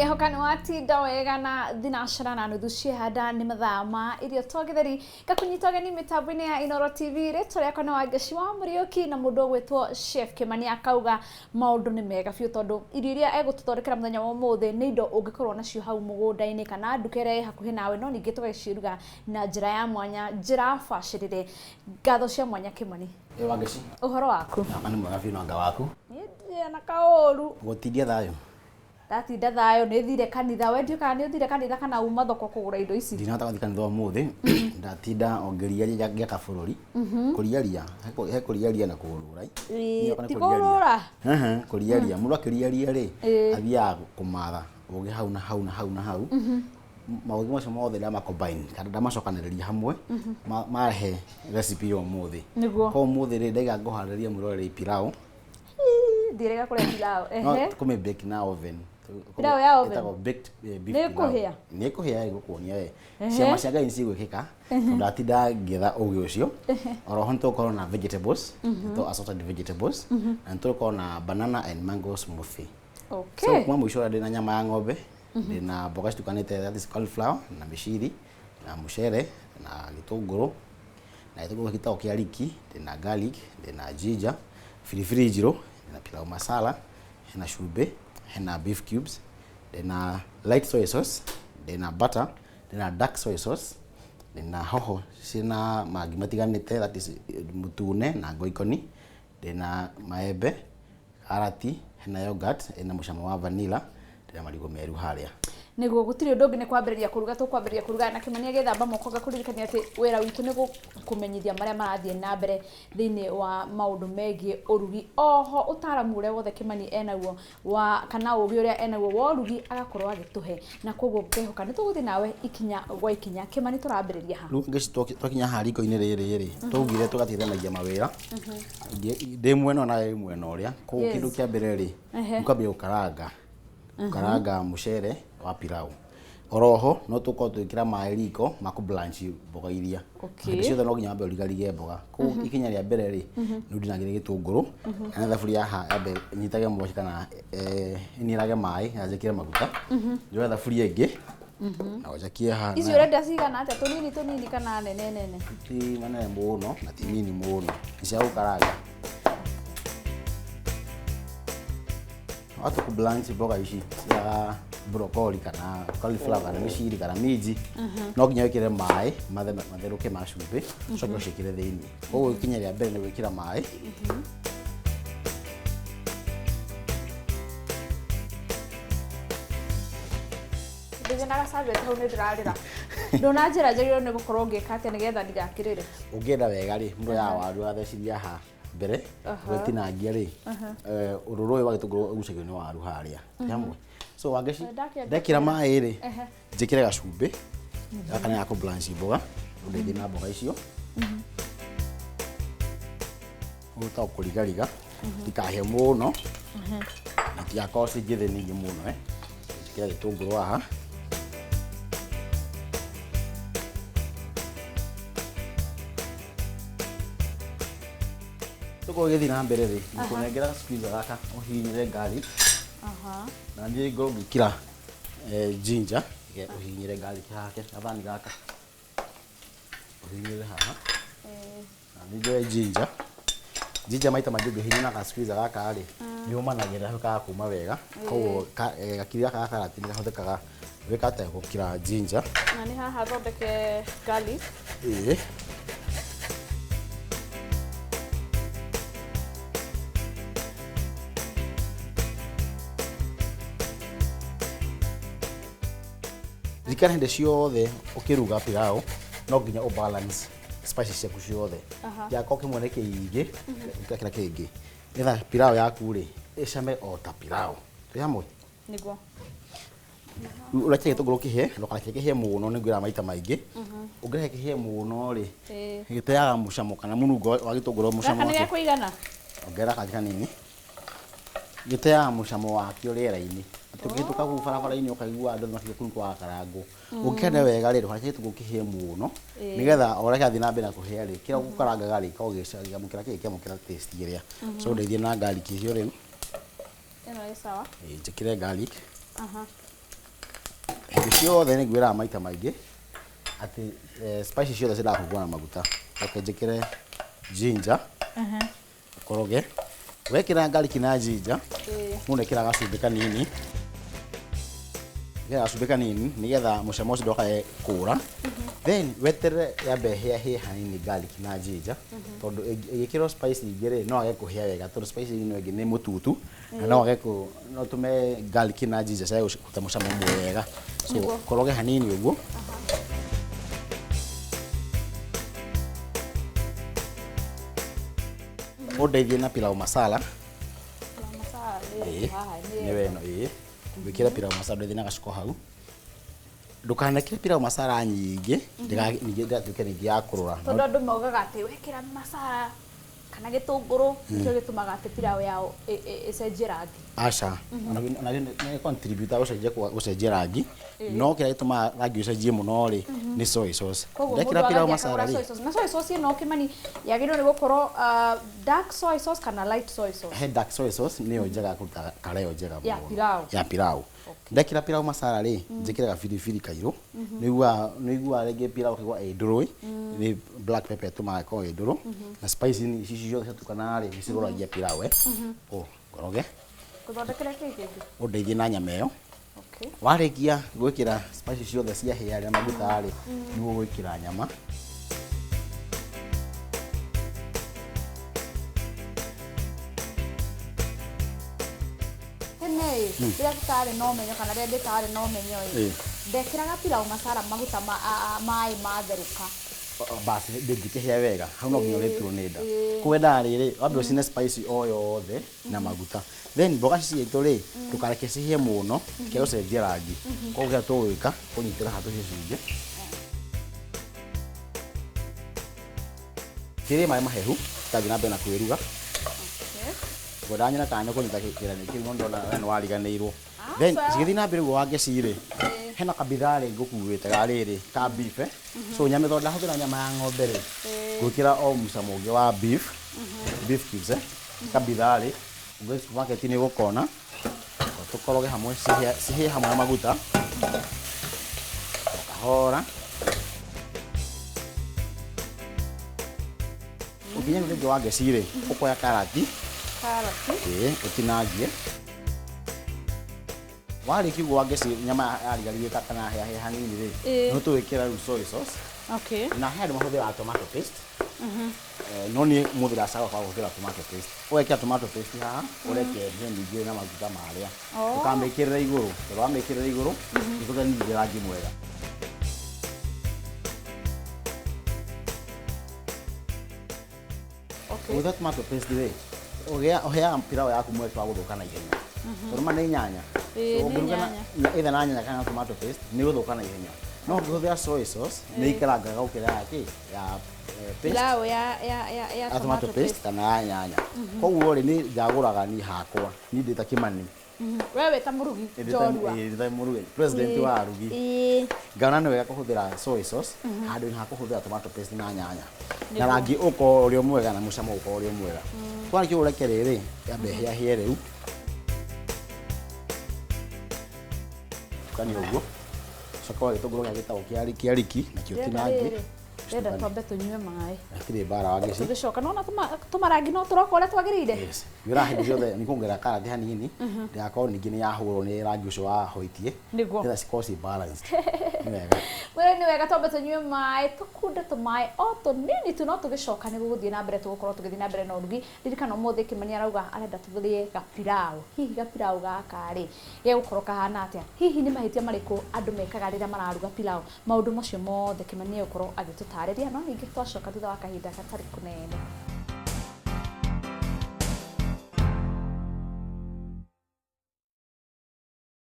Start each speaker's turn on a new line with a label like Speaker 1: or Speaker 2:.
Speaker 1: Ngehoka nĩ watinda wega na thinacara na nuthu ciehanda nĩ mathaa ma irio togetheri gakunyita ũgeni mĩtambo-inĩ ya Inooro TV rĩtwa rĩakwa nĩ Wangeci wa Mũriũki na mũndũ ũgwĩtwo Chef Kimani akauga maũndũ nĩ mega biũ tondũ irio iria egũtũthondekera mũthenya wa ũmũthĩ nĩ indo ũngĩkorwo nacio hau mũgũnda-inĩ kana nduka ĩrĩa ĩ hakuhĩ nawe no ningĩ tũgaciruga na njĩra ya mwanya njĩra bacĩrĩre. Ngatho cia mwanya Kimani.
Speaker 2: Wangeci.
Speaker 1: Ũhoro waku?
Speaker 2: Ani mwega biũ na nga waku.
Speaker 1: Niĩ na kaũru.
Speaker 2: Gũtindia thayũ.
Speaker 1: Ndatinda thayũ nĩ thire kanitha wendio kana nĩ thire kanitha kana uma thoko kũgũra indo ici.
Speaker 2: Ndinahota gũthiĩ kanitha ũmũthĩ. Ndatinda ongeria gĩaka bũrũri. Kũriaria, he kũriaria na kũrũra.
Speaker 1: Ti kũrũra.
Speaker 2: Kũriaria. Mũndũ akĩriaria rĩ, athiaga kũmatha ũgĩ hau na hau na hau na hau. Maũndũ macio mothe ndama combine kana ndamacokanĩrĩria hamwe marehe recipe ya ũmũthĩ. Kwa ũmũthĩ rĩ ndaiga ngũharĩria mwĩroreri pilau.
Speaker 1: Ndirega kũrĩa pilau.
Speaker 2: Kũmĩ bake na oven.
Speaker 1: Pilau ya oven.
Speaker 2: Ĩtagwo baked beef
Speaker 1: pilau. Nĩ kũhĩa.
Speaker 2: Nĩ kũhĩa ĩgũkuonia we. Ciama cia Ngai nĩcigwĩkĩka. Ndatinda ngĩetha ũgĩ ũcio. Oroho nĩtũkorwo na vegetables, to assorted vegetables, na nĩtũkorwo na banana and mango smoothie.
Speaker 1: Okay.
Speaker 2: So kuma mũico ndĩ na nyama ya ng'ombe, ndĩ na mboga citukanĩte that is cauliflower na mĩciri na mũcere na gĩtũngũrũ na gĩtũngũrũ gĩtagwo kĩa riki, ndĩ na garlic, ndĩ na ginger, firifiri njirũ, na pilau masala, hena cumbĩ, hena beef cubes, na light soy sauce, na butter, na dark soy sauce, na hoho cina mangi matiganĩte that is mutune na ngoikoni, na maembe, karati, hena yogurt, na mũcamo wa vanilla, na marigũ meru harĩa.
Speaker 1: Nĩguo gũtirĩ ũndũ ũngĩ nĩ kwambĩrĩria kũruga tũkwambĩrĩria kũruga na Kimani agĩthamba moko gakũririkania atĩ wĩra witũ nĩ gũkũmenyithia marĩa marathiĩ na mbere thĩinĩ wa maũndũ megiĩ ũrugi. Oho ũtaaramu ũrĩa wothe Kimani enaguo wa kana ũgĩ ũrĩa enaguo wa ũrugi agakorwo agĩtũhe na koguo ngehoka nĩ tũgũthiĩ nawe ikinya gwa ikinya. Kimani tũrambĩrĩria ha?
Speaker 2: Twakinya ha riko-inĩ rĩrĩ tũugire tũgateithanagia mawĩra ndĩ mwena na wĩ mwena ũrĩa koguo kĩndũ kĩa mbere rĩ ũkambia gũkaranga mũcere wa pilau. Oroho no tũkorwo twĩkĩra maĩ riko ma kũblanch mboga iria. Hĩndĩ ciothe no nginya wambe ũrigarige mboga. Koguo ikinya rĩa mbere rĩ nĩ ndinagĩrĩra gĩtũngũrũ na thaburia haha yambe nyitage mboga kana ĩnirage maĩ na njĩkĩre maguta. Njoe thaburia ĩngĩ na njakie haha.
Speaker 1: Icio ũrenda cigana atĩa tũnini kana nene?
Speaker 2: Ti manene mũno na ti nini mũno. Nĩ cia gũkaranga. Watu kublanch mboga ici cia broccoli kana cauliflower kana mĩciri kana minji no nginya wĩkĩre maĩ matherũke ma cumbĩ coke ũciĩkĩre thĩinĩ. Koguo ikinya rĩa mbere nĩ gwĩkĩra maĩ.
Speaker 1: Ndĩgĩ na gacabe hau nĩ ndĩrarĩra. Ndona njĩra njagĩrĩirwo nĩ gũkorwo ngĩka atĩa nĩgetha ndigakĩrĩre.
Speaker 2: Ũngĩenda wega rĩ mũndũ ya waru atheciria haha mbere gwetinangia rĩ ũrũrũ ũyũ wa gĩtũngũrũ ũgucagio nĩ waru harĩa hamwe. So Wangeci ndekĩra maĩ rĩ njĩkĩre gacumbĩ gaka nĩ gakũ blanch mboga ũndĩthie na mboga icio ũgũta kũrigariga ndikahĩe mũno itigakorwo ciĩ njĩthĩ ningĩ mũno njĩkĩra gĩtũngũrũ haha tuko gĩthiĩ na mbere rĩ nĩkũnengera squeeze gaka ũhihinyĩre garlic na nĩ ngũgĩkĩra ginger ũhihinyĩre garlic haha gathani gaka ũhihinyĩre haha na nĩ njoe ginger maita maingĩ ũngĩhihinya na squeeze gaka rĩ nĩũmanagĩrĩra gakaga kuma wega koguo gakiri gaka karati nĩ gahũthĩkaga gwĩka atĩa gũkĩra ginger
Speaker 1: na nĩ haha thondeke garlic.
Speaker 2: Rikana hĩndĩ ciothe ũkĩruga pilau no nginya balance spices ciaku ciothe. Yakorwo kĩmwe nĩ kĩingĩ ũgekĩra kĩngĩ nĩgetha pilau yaku rĩ ĩcame o ta pilau. Twĩ hamwe?
Speaker 1: Nĩguo.
Speaker 2: Ũrekĩra gĩtũngũrũ kĩhĩe ndũkareke kĩhĩe mũno nĩngwĩra maita maingĩ. Ũngĩrehe kĩhĩe mũno rĩ gĩteaga mũcamo kana mũnungo wa gĩtũngũrũ mũcamo
Speaker 1: wakĩo. Gaka nĩ kũigana?
Speaker 2: Ongerera kanini. Gĩteaga mũcamo wakĩo rĩera-inĩ. Tũkĩhĩtũka kũu barabara-inĩ ũkaigua andũ makĩria kũu kwa karangũ. Ũngĩkenda wega rĩ ndũkareke gĩtũngũrũ kĩhĩe mũno nĩgetha o ũrĩa kĩrathiĩ na mbere na kũhĩa rĩ kĩrĩa ũgũkarangaga rĩ gĩkamũkĩra kĩamũkĩra taste ĩrĩa. So ndeithie na garlic icio rĩu.
Speaker 1: Ĩno ĩ sawa.
Speaker 2: Njĩkĩre garlic. ciothe nĩ ngwĩraga maita maingĩ atĩ spices ciothe cirakũgwo na maguta. Oke njĩkĩre ginger, koroge. Wekĩra garlic na ginger, mũndũ ekĩra gacumbĩ kanini. Gacumbĩ kanini nĩgetha mũcamo ũcio ndũkae kũra. Then weterere yambe hĩe hanini garlic na ginger, tondũ ĩgĩkĩrwo spice ingĩ rĩ no age kũhĩa wega, tondũ spice ĩno ĩngĩ nĩ mũtutu na no tũme garlic na ginger ciage kũruta mũcamo mwega. So koroge hanini ũguo. Ũndeithie na pilau masala. Nĩwe ĩno wĩkĩre pilau masala ndeithie na gacuko hau. Ndũkanekĩre pilau masala nyingĩ, ningĩ ndatuĩke ningĩ ya kũrũra.
Speaker 1: Tondũ andũ maugaga atĩ wekĩra masala kana gĩtũngũrũ nĩkĩo gĩtũmaga atĩ pilau yao ĩcenjie rangi.
Speaker 2: Aca, ona nĩ contributor gũcenjia rangi, no kĩrĩa gĩtũmaga rangi ũcenjie mũno rĩ nĩ soy sauce.
Speaker 1: Ndekĩra pilau masala rĩ. Na soy sauce ĩno Kĩmani yagĩrĩirwo nĩ gũkorwo dark soy sauce kana light soy sauce.
Speaker 2: He dark soy sauce nĩyo njega ya kũruta colour ĩyo njega mũno. Ya pilau. Ndekĩra pilau masala rĩ, njĩkĩre gabiribiri kairũ. Nĩiguaga rĩngĩ pilau kĩgwa ĩ ndũrũ, nĩ black pepper ĩtũmaga ĩkorwo ĩ ndũrũ, na spices ici ciothe ciatukana rĩ nĩcirũragia pilau koroge.
Speaker 1: Gũthondekera kĩngĩ.
Speaker 2: Ũndeithie na nyama ĩyo. Warĩkia gwĩkĩra spices ciothe ciahĩa na maguta rĩ, nĩguo gwĩkĩra nyama.
Speaker 1: Rĩrĩa tũtarĩ na ũmenyo kana rĩrĩa ndĩtarĩ na ũmenyo ndekĩraga pilau masala maguta maĩ matherũka.
Speaker 2: Basi ndĩngĩkĩhĩa wega, hau no nginya ũrĩturwo nĩ nda. Kwendaga rĩrĩ wambe ũcine spice o yothe na maguta. Then mboga citũ rĩ ndũkareke cihĩe mũno kĩrĩa ũcenjie rangi. Koguo kĩrĩa tũgwĩka kũnyitĩra handũ cicunjĩ. Kĩrĩ maĩ mahehu tathiĩ na mbere na kwĩruga. Ngwenda kana kũnyita kĩrĩa kĩu no ndona nĩ wariganĩirwo. Then cigĩthiĩ na mbere gwa ngeci rĩ hena kabitharĩ ngũkuĩte garĩrĩ ka beef. So nyama ĩno ndahũthĩra nyama ya ng'ombe rĩ gwĩkĩra o mũcamo ũngĩ wa beef cubes kabitharĩ ũngĩ supermarket nĩ ũgũkona tũkoroge hamwe cihĩe hamwe na maguta kahora. Ũkinya thĩinĩ wa ngeci rĩ ũkoya karati ũtinangie. Warĩkia ũguo ngeci nyama yarigarigĩka kana hĩa hanini rĩ no tũwĩkĩra rĩu soy sauce. Na he andũ mahũthĩraga tomato paste. No niĩ mũthĩra sawa kwa gũhũthĩra tomato paste. Ũgekĩra tomato paste haha ũreke ningĩ na maguta marĩa ũkamĩkĩrĩra igũrũ. Tondũ wamĩkĩrĩra igũrũ nĩtũgenithia rangi mwega. Without tomato paste rĩ ũheaga pilau yaku mweke wa gũthũka na ihenya. Tondũ nĩ nyanya. Either na nyanya kana tomato paste nĩ gũthũka na ihenya. No ũngĩhũthĩra soy sauce nĩ ikarangaga gũkĩra ya
Speaker 1: pilau ya
Speaker 2: tomato paste kana ya nyanya. Koguo rĩ nĩ njagũraga niĩ hakwa niĩ ndĩ ta Kĩmani.
Speaker 1: Wewe ta mũrugi njorua.
Speaker 2: Ndĩ mũrugi president wa arugi. Ngana nĩ wega kũhũthĩra soy sauce handũ ha kũhũthĩra tomato paste na nyanya. Na rangi ũkorwo ũrĩ mwega na mũcamo ũkorwo ũrĩ mwega. Twarĩkia ũreke rĩrĩ yambe hĩahĩe rĩu. Tukania ũguo. Coka gĩtũngũrũ gĩa gĩtau kĩa riki na kĩo tinangi.
Speaker 1: Ndenda twambe tũnyue maĩ.
Speaker 2: Hatirĩ mbara wa ngeci.
Speaker 1: Tũgĩcoka nona tũmarangi no tũroka ũrĩa twagĩrĩire.
Speaker 2: Yes. Wĩra hĩndĩ ciothe nĩ kuongerera karathi hanini. Ndĩgakorwo ningĩ nĩ yahũrwo nĩ rangi ũcio wahũitie. Nĩguo cikorwo ci balanced. Nĩ wega.
Speaker 1: Mwĩrĩ nĩ wega twambe tũnyue maĩ tũkunde tũmaĩ o tũnini tu no tũgĩcoka nĩ gũgũthiĩ na mbere tũgũkorwo tũgĩthiĩ na mbere na ũrugi. Ririkana ũmũthĩ Kĩmani arauga arenda tũgĩthie gapilau. Hihi gapilau gaka rĩ gĩgũkorwo kahana atĩa? Hihi nĩ mahĩtia marĩkũ andũ mekaga rĩrĩa mararuga pilau? Maũndũ macio mothe Kĩmani egũkorwo agĩtũtarĩria no ningĩ twacoka thutha wa kahinda gatarĩ kũnene.